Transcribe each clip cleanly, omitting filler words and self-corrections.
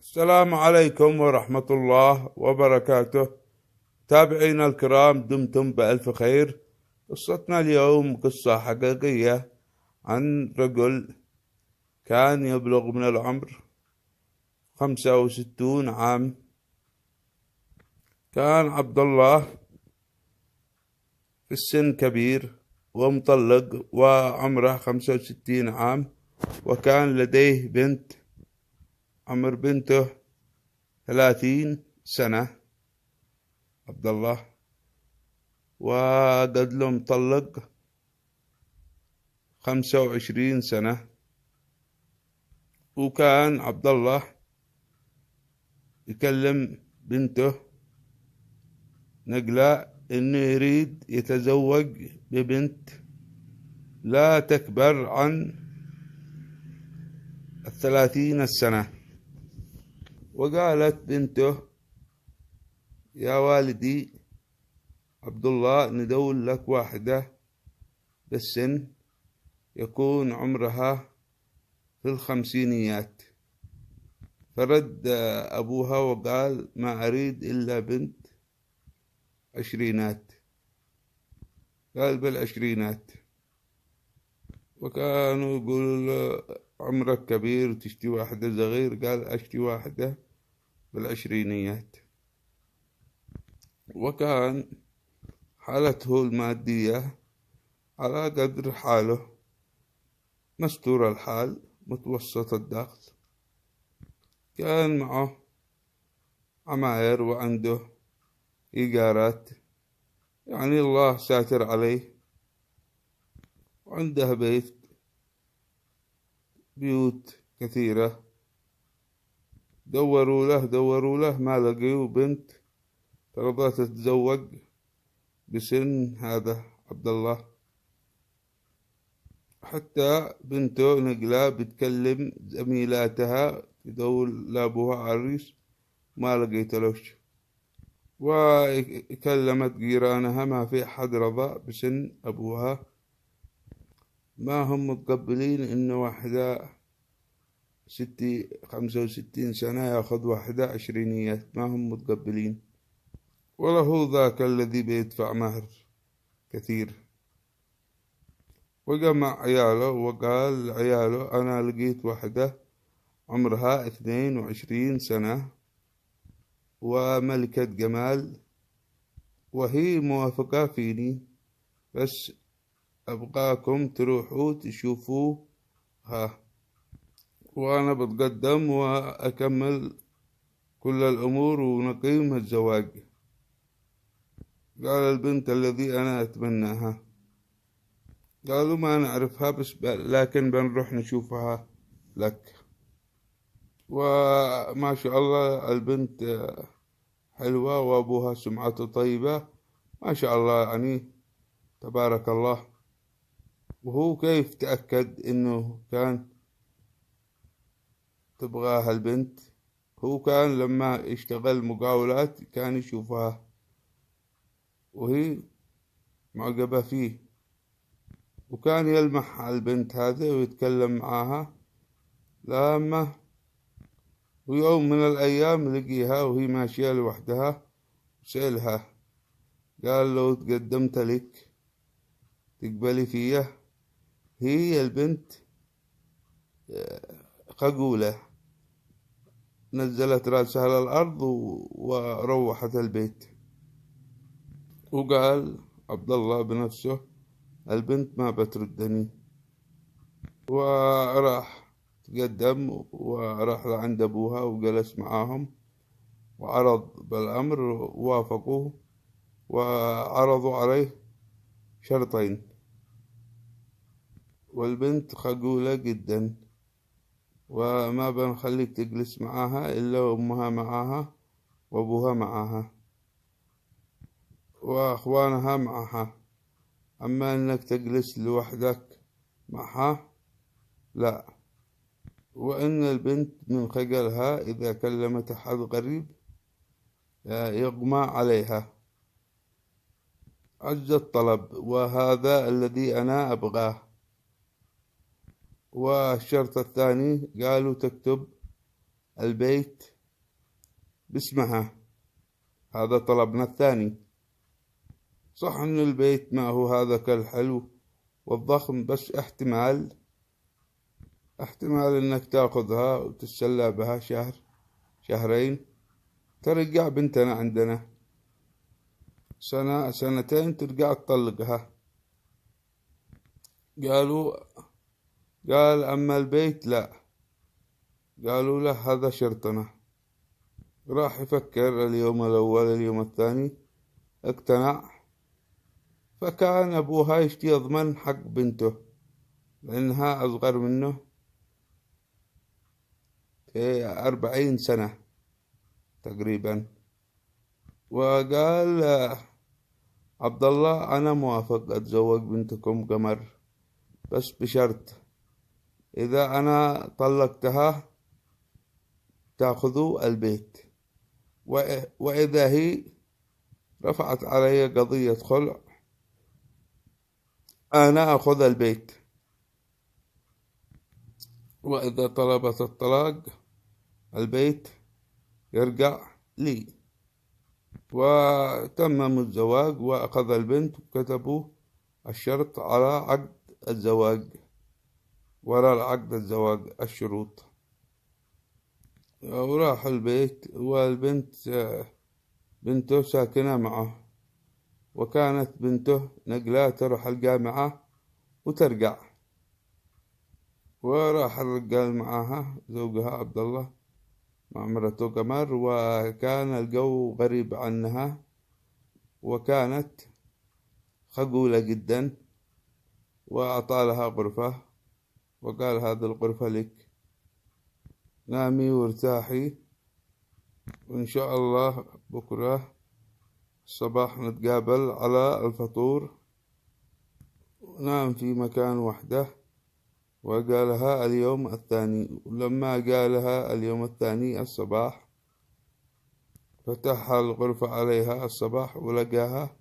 السلام عليكم ورحمة الله وبركاته. تابعينا الكرام، دمتم بألف خير. قصتنا اليوم قصة حقيقية عن رجل كان يبلغ من العمر 65 عام. كان عبد الله في السن كبير ومطلق وعمره 65 عام، وكان لديه بنت عمر بنته 30 سنة عبد الله، وقد له مطلق 25 سنة. وكان عبد الله يكلم بنته نجلاء إنه يريد يتزوج ببنت لا تكبر عن 30 سنة. وقالت بنته: يا والدي عبد الله، ندور لك واحدة بالسن يكون عمرها في الخمسينيات. فرد أبوها وقال: ما أريد إلا بنت عشرينات. قال: بالعشرينات. وكانوا يقولوا له: عمرك كبير وتشتي واحدة صغير. قال: أشتي واحدة بالعشرينيات. وكان حالته المادية على قدر حاله، مستور الحال، متوسط الدخل. كان معه عماير وعنده إيجارات، يعني الله ساتر عليه. وعنده بيوت كثيرة. دوروا له ما لقيوا بنت ترضى تتزوج بسن هذا عبد الله. حتى بنته نجلاء بتكلم زميلاتها تدور لأبوها عريس، ما لقيت لوش. وكلمت جيرانها، ما في أحد رضى بسن أبوها. ما هم متقبلين إنه واحدة 65 سنة ياخذ واحدة عشرينيات، ما هم متقبلين. وله ذاك الذي بيدفع مهر كثير. وجمع عياله وقال عياله: أنا لقيت واحدة عمرها 22 سنة وملكة جمال، وهي موافقة فيني، بس أبغاكم تروحوا تشوفوها، وأنا بتقدم وأكمل كل الأمور ونقيم الزواج. قال: البنت الذي أنا أتمناها. قالوا: ما نعرفها، بس لكن بنروح نشوفها لك. وما شاء الله البنت حلوة وأبوها سمعته طيبة، ما شاء الله، يعني تبارك الله. وهو كيف تأكد إنه كان تبغاها البنت؟ هو كان لما يشتغل مقاولات كان يشوفها وهي معجبة فيه، وكان يلمح على البنت هذه ويتكلم معاها. لما ويوم من الأيام لقيها وهي ماشية لوحدها، سألها قال: لو تقدمت لك تقبلي فيه؟ هي البنت خجولة، نزلت رأسها على الأرض وروحت البيت. وقال عبد الله بنفسه: البنت ما بتردني. وراح تقدم وراح لعند أبوها وجلس معاهم وعرض بالأمر، ووافقوه وعرضوا عليه شرطين. والبنت خجولة جدا، وما بنخليك تجلس معاها إلا وأمها معاها وأبوها معاها وأخوانها معها، أما إنك تجلس لوحدك معها لا. وإن البنت من خجلها إذا كلمت أحد غريب يغمى عليها. عز الطلب، وهذا الذي أنا أبغاه. والشرط الثاني قالوا: تكتب البيت باسمها. هذا طلبنا الثاني. صح إن البيت ما هو هذا كالحلو والضخم، بس احتمال إنك تاخذها وتتسلى بها شهر شهرين، ترجع بنتنا عندنا سنة سنتين، ترجع تطلقها. قال أما البيت لا. قالوا له هذا شرطنا. راح يفكر اليوم الأول اليوم الثاني، اقتنع. فكان أبوها يشتي يضمن حق بنته لأنها أصغر منه في 40 سنة تقريبا. وقال عبد الله أنا موافق أتزوج بنتكم قمر، بس بشرط إذا أنا طلقتها تأخذوا البيت، وإذا هي رفعت علي قضية خلع أنا أخذ البيت، وإذا طلبت الطلاق البيت يرجع لي. وتمموا الزواج وأخذ البنت وكتبوا الشرط على عقد الزواج، وراء عقد الزواج الشروط. وراح البيت، والبنت بنته ساكنة معه، وكانت بنته نقلة تروح الجامعة وترجع. وراح الرجال معها زوجها عبد الله مع مرته قمر، وكان الجو غريب عنها، وكانت خجولة جدا. وأعطى لها غرفة وقال هذه الغرفة لك، نامي وارتاحي، وإن شاء الله بكرة الصباح نتقابل على الفطور. ونام في مكان وحده. وقالها اليوم الثاني. ولما قالها اليوم الثاني الصباح، فتح الغرفة عليها الصباح ولقاها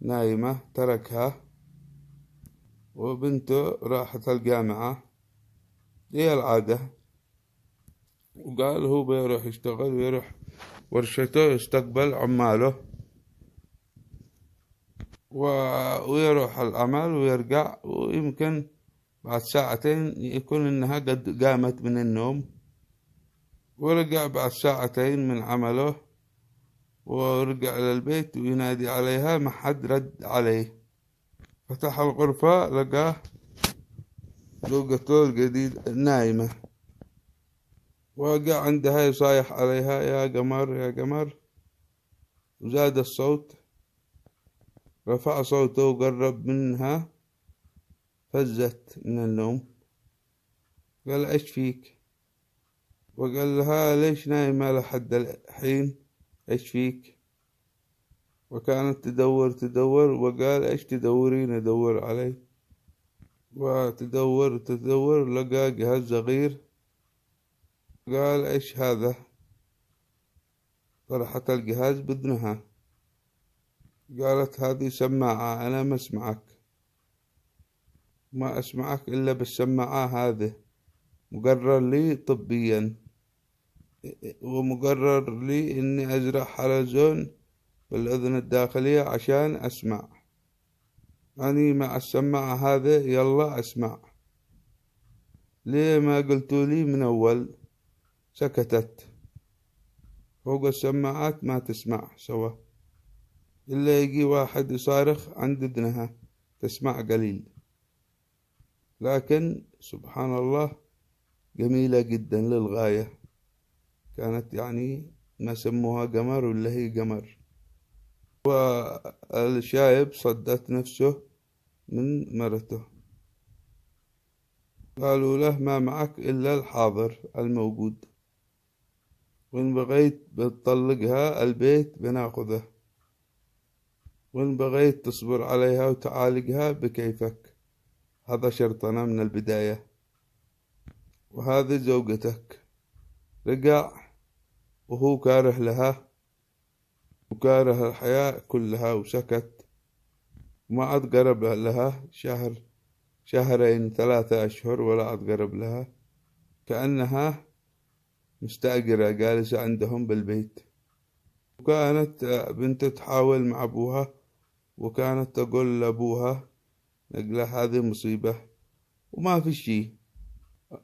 نايمة، تركها، وبنته راحت الجامعة هي العادة. وقال هو بيروح يشتغل ويروح ورشته يستقبل عماله، ويروح العمل ويرجع، ويمكن بعد ساعتين يكون إنها قد قامت من النوم. ورجع بعد ساعتين من عمله، ورجع للبيت وينادي عليها، ما حد رد عليه. فتح الغرفة لقاه زوجته الجديد نايمة، وقع عندها يصايح عليها يا قمر يا قمر. وزاد الصوت، رفع صوته وقرب منها، فزت من النوم. قال ايش فيك؟ وقال لها ليش نايمة لحد الحين، ايش فيك؟ وكانت تدور، وقال ايش تدورين؟ ادور علي. وتدور لقى جهاز صغير. قال ايش هذا؟ طرحت الجهاز بإذنها. قالت هذه سماعة، أنا ما أسمعك إلا بالسماعة هذه، مقرر لي طبيا، ومقرر لي إني أزرع حلزون بالأذن الداخلية عشان أسمع. أني مع السماعة هذه يلا أسمع. ليه ما قلتوا لي من أول؟ سكتت. فوق السماعات ما تسمع سوا، إلا يجي واحد يصارخ عند إذنها تسمع قليل. لكن سبحان الله جميلة جدا للغاية. كانت يعني ما سموها قمر ولا هي قمر. والشايب صدت نفسه من مرته. قالوا له ما معك إلا الحاضر الموجود، وإن بغيت بتطلقها البيت بناخذه، وإن بغيت تصبر عليها وتعالجها بكيفك، هذا شرطنا من البداية. وهذه زوجتك. رجع وهو كاره لها وكاره الحياة كلها، وسكت، وما عاد قرب لها شهرين 3 أشهر، ولا عاد قرب لها، كأنها مستأجرة جالسة عندهم بالبيت. وكانت بنته تحاول مع أبوها، وكانت تقول لأبوها نقله هذه مصيبة وما في شي،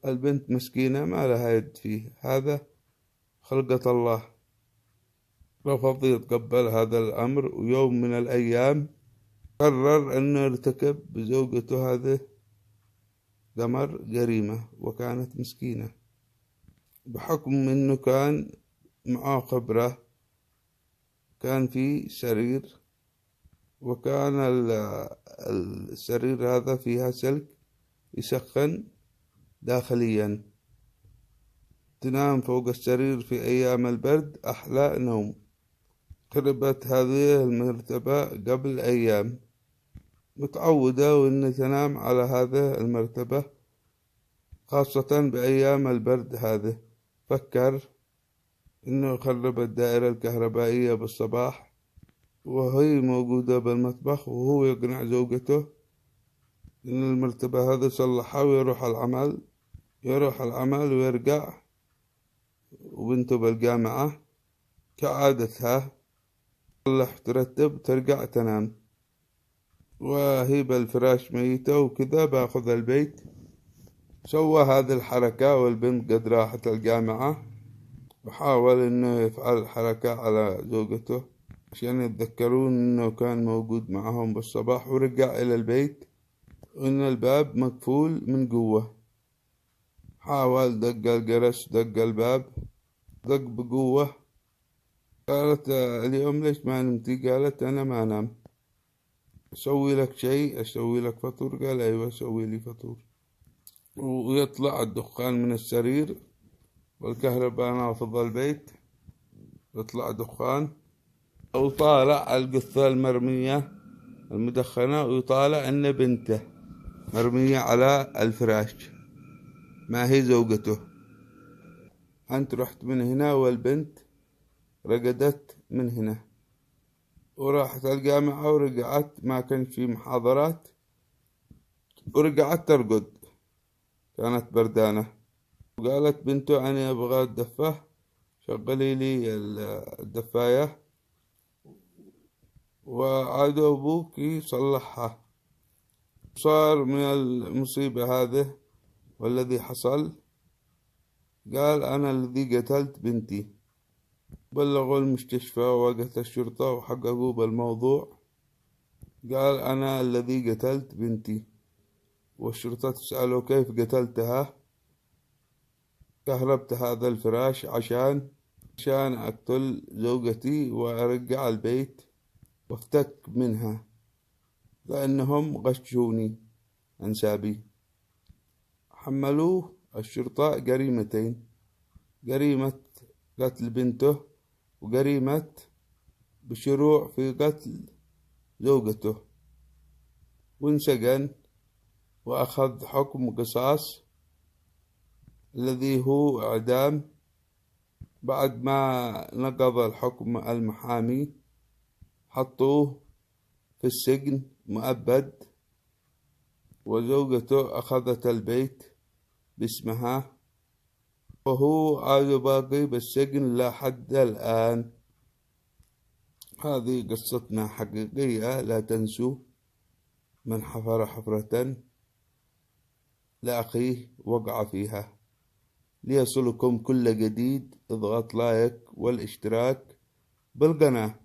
البنت مسكينة ما لها يد فيه، هذا خلقة الله. رفض يتقبل هذا الأمر، ويوم من الأيام قرر أنه يرتكب بزوجته هذه قمر جريمة، وكانت مسكينة بحكم أنه كان معاه خبرة. كان في سرير، وكان السرير هذا فيها سلك يسخن داخليا، تنام فوق السرير في أيام البرد أحلى نوم. خربت هذه المرتبة قبل أيام، متعودة وإن تنام على هذه المرتبة خاصة بأيام البرد هذه. فكر إنه يخرب الدائرة الكهربائية بالصباح وهي موجودة بالمطبخ، وهو يقنع زوجته إن المرتبة هذه صلحها ويروح العمل. يروح العمل ويرجع، وبنته بالجامعة كعادتها تصلح ترتب ترجع تنام، وهي بالفراش ميتة وكذا. باخذ البيت، سوى هذه الحركة والبنت قد راحت الجامعة، وحاول إنه يفعل الحركة على زوجته عشان يتذكرون إنه كان موجود معهم بالصباح. ورجع إلى البيت وإن الباب مقفول من جوه. حاول دق الجرس، دق الباب، دق بقوة. قالت اليوم ليش ما نمتي؟ قالت أنا ما أنام. أسوي لك شيء؟ أسوي لك فطور؟ قال أيوة سوي لي فطور. ويطلع الدخان من السرير والكهرباء نافض البيت، يطلع دخان، وطالع القثة المرمية المدخنة، ويطالع إن بنته مرمية على الفراش ما هي زوجته. أنت رحت من هنا والبنت رقدت من هنا، وراحت الجامعة ورجعت، ما كان في محاضرات، ورجعت ترقد، كانت بردانة. وقالت بنته أنا أبغى الدفة، شغلي لي الدفاية. وعاد أبوك يصلحها. صار من المصيبة هذه والذي حصل، قال أنا الذي قتلت بنتي. بلغوا المستشفى ووقت الشرطة وحققوا بالموضوع. قال أنا الذي قتلت بنتي. والشرطة تسأله كيف قتلتها؟ كهربت هذا الفراش عشان أقتل زوجتي وأرجع البيت وافتك منها، لأنهم غشوني أنسابي. حملوه الشرطة جريمتين: جريمة قتل بنته، وجريمة بشروع في قتل زوجته. وانسجن وأخذ حكم قصاص الذي هو إعدام. بعد ما نقض الحكم المحامي حطوه في السجن مؤبد، وزوجته أخذت البيت باسمها، وهو عاد باقي بالسجن لحد الآن. هذه قصتنا حقيقية، لا تنسوا من حفر حفرة لأخيه وقع فيها. ليصلكم كل جديد اضغط لايك والاشتراك بالقناة.